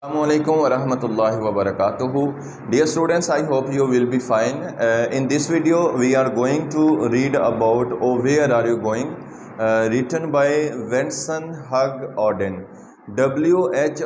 Assalamualaikum warahmatullahi wabarakatuh. Dear students, I hope you will be fine. In this video, we are going to read about "Oh Where Are You Going?" Written by Vincent Hugh Auden. W.H.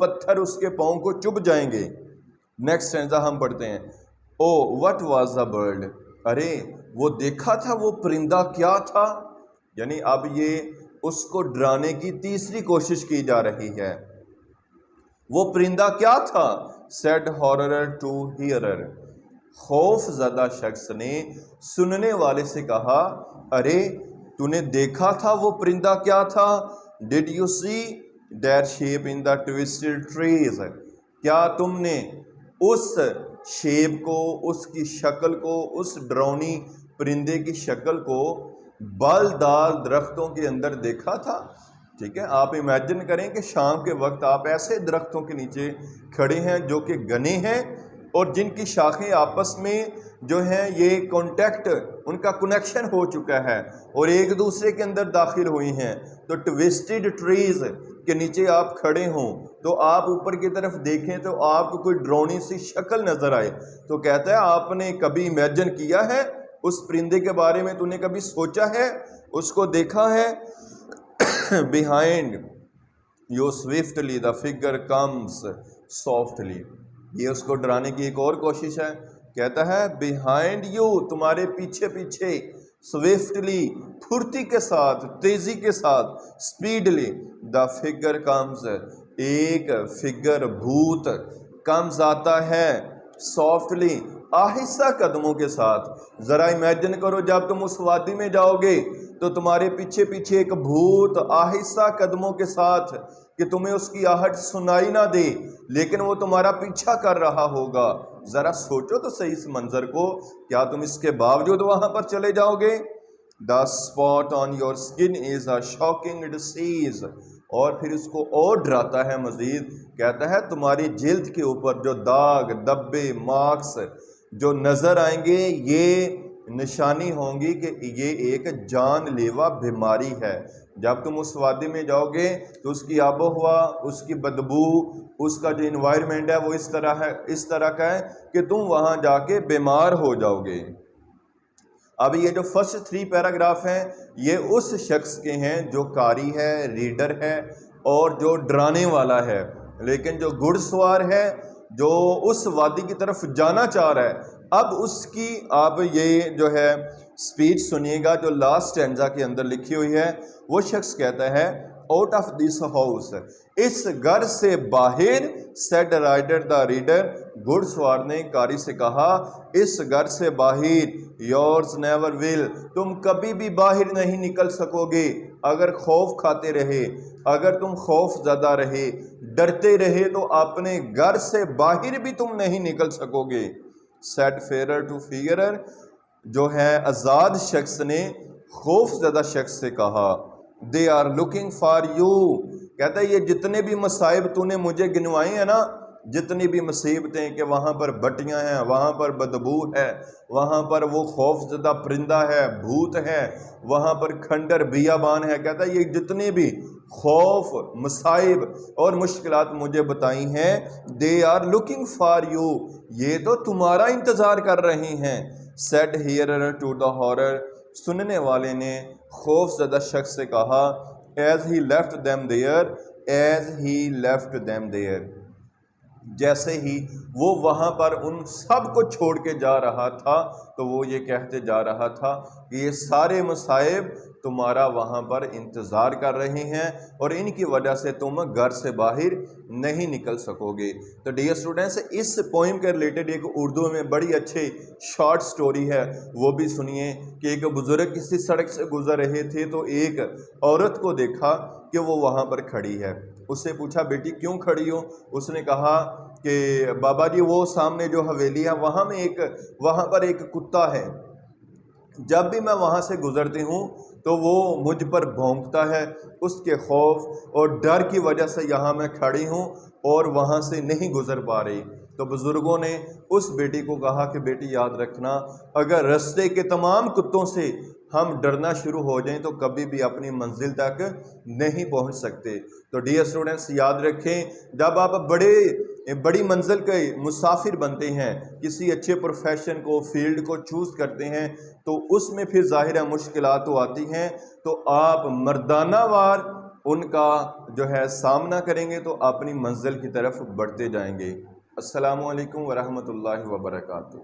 پتھر اس کے پاؤں کو چبھ جائیں گے۔ Next stanza ہم پڑھتے ہیں، او what was the bird, ارے وہ دیکھا تھا وہ پرندہ کیا تھا، یعنی اب یہ اس کو ڈرانے کی تیسری کوشش کی جا رہی ہے۔ وہ پرندہ کیا تھا؟ سیڈ ہاررر ٹو ہیئرر، خوف زدہ شخص نے سننے والے سے کہا، ارے تو نے دیکھا تھا وہ پرندہ کیا تھا؟ Did you see that shape in the twisted trees, کیا تم نے اس شیپ کو، اس کی شکل کو، اس ڈرونی پرندے کی شکل کو بالدار درختوں کے اندر دیکھا تھا؟ ٹھیک ہے، آپ امیجن کریں کہ شام کے وقت آپ ایسے درختوں کے نیچے کھڑے ہیں جو کہ گھنے ہیں اور جن کی شاخیں آپس میں جو ہیں یہ کانٹیکٹ، ان کا کنیکشن ہو چکا ہے اور ایک دوسرے کے اندر داخل ہوئی ہیں، تو ٹویسٹڈ ٹریز کے نیچے آپ کھڑے ہوں تو آپ اوپر کی طرف دیکھیں تو آپ کو کوئی ڈرونی سی شکل نظر آئے، تو کہتا ہے آپ نے کبھی امیجن کیا ہے اس پرندے کے بارے میں؟ تو نے کبھی سوچا ہے، اس کو دیکھا ہے؟ behind you swiftly the figure comes softly، یہ اس کو ڈرانے کی ایک اور کوشش ہے، کہتا ہے behind you، تمہارے پیچھے پیچھے، swiftly پھرتی کے ساتھ، تیزی کے ساتھ، speedily the figure comes، ایک فگر بھوت comes آتا ہے، softly آہستہ قدموں کے ساتھ۔ ذرا امیجن کرو جب تم اس وادی میں جاؤ گے تو تمہارے پیچھے پیچھے ایک بھوت آہستہ قدموں کے ساتھ، کہ تمہیں اس کی آہٹ سنائی نہ دے لیکن وہ تمہارا پیچھا کر رہا ہوگا۔ ذرا سوچو تو صحیح اس منظر کو، کیا تم اس کے باوجود وہاں پر چلے جاؤ گے؟ The spot on your skin is a shocking disease، اور پھر اس کو اور ڈراتا ہے مزید، کہتا ہے تمہاری جلد کے اوپر جو داغ، دبے، مارکس جو نظر آئیں گے یہ نشانی ہوں گی کہ یہ ایک جان لیوا بیماری ہے۔ جب تم اس وادی میں جاؤ گے تو اس کی آب و ہوا، اس کی بدبو، اس کا جو انوائرمنٹ ہے وہ اس طرح کا ہے کہ تم وہاں جا کے بیمار ہو جاؤ گے۔ اب یہ جو فرسٹ 3 پیراگراف ہیں یہ اس شخص کے ہیں جو قاری ہے، ریڈر ہے اور جو ڈرانے والا ہے، لیکن جو گھڑ سوار ہے، جو اس وادی کی طرف جانا چاہ رہا ہے، اب اس کی آپ یہ جو ہے سپیچ سنیے گا جو لاسٹ سٹینزا کے اندر لکھی ہوئی ہے۔ وہ شخص کہتا ہے آؤٹ آف دس ہاؤس، اس گھر سے باہر، سیڈ رائڈر دا ریڈر، گھڑ سوار نے قاری سے کہا، اس گھر سے باہر، یورز نیور ول، تم کبھی بھی باہر نہیں نکل سکو گے اگر خوف کھاتے رہے، اگر تم خوف زدہ رہے، ڈرتے رہے تو اپنے گھر سے باہر بھی تم نہیں نکل سکو گے۔ سیٹ فیئرر ٹو فیئرر، جو ہے آزاد شخص نے خوف زدہ شخص سے کہا، they are looking for you, کہتا ہے یہ جتنے بھی مصائب تو نے مجھے گنوائے ہیں نا، جتنی بھی مصیبتیں کہ وہاں پر بٹیاں ہیں، وہاں پر بدبو ہے، وہاں پر وہ خوف زدہ پرندہ ہے، بھوت ہے، وہاں پر کھنڈر بیابان ہے، کہتا ہے یہ جتنے بھی خوف، مصائب اور مشکلات مجھے بتائی ہیں، they are looking for you, یہ تو تمہارا انتظار کر رہی ہیں۔ Said hearer to the horror, سننے والے نے خوف زدہ شخص سے کہا، as he left them there, as he left them there, جیسے ہی وہ وہاں پر ان سب کو چھوڑ کے جا رہا تھا تو وہ یہ کہتے جا رہا تھا کہ یہ سارے مصائب تمہارا وہاں پر انتظار کر رہے ہیں اور ان کی وجہ سے تم گھر سے باہر نہیں نکل سکو گے۔ تو ڈیئر اسٹوڈنٹس، اس پوئم کے ریلیٹڈ ایک اردو میں بڑی اچھی شارٹ سٹوری ہے، وہ بھی سنیے کہ ایک بزرگ کسی سڑک سے گزر رہے تھے تو ایک عورت کو دیکھا کہ وہ وہاں پر کھڑی ہے۔ اس سے پوچھا بیٹی کیوں کھڑی ہو؟ اس نے کہا کہ بابا جی وہ سامنے جو حویلی ہے وہاں پر ایک کتا ہے، جب بھی میں وہاں سے گزرتی ہوں تو وہ مجھ پر بھونکتا ہے، اس کے خوف اور ڈر کی وجہ سے یہاں میں کھڑی ہوں اور وہاں سے نہیں گزر پا رہی۔ تو بزرگوں نے اس بیٹی کو کہا کہ بیٹی یاد رکھنا، اگر رستے کے تمام کتوں سے ہم ڈرنا شروع ہو جائیں تو کبھی بھی اپنی منزل تک نہیں پہنچ سکتے۔ تو ڈیئر اسٹوڈنٹس یاد رکھیں، جب آپ بڑی منزل کے مسافر بنتے ہیں، کسی اچھے پروفیشن کو، فیلڈ کو چوز کرتے ہیں تو اس میں پھر ظاہر ہے مشکلات تو آتی ہیں، تو آپ مردانہ وار ان کا جو ہے سامنا کریں گے تو اپنی منزل کی طرف بڑھتے جائیں گے۔ السلام علیکم ورحمۃ اللہ وبرکاتہ۔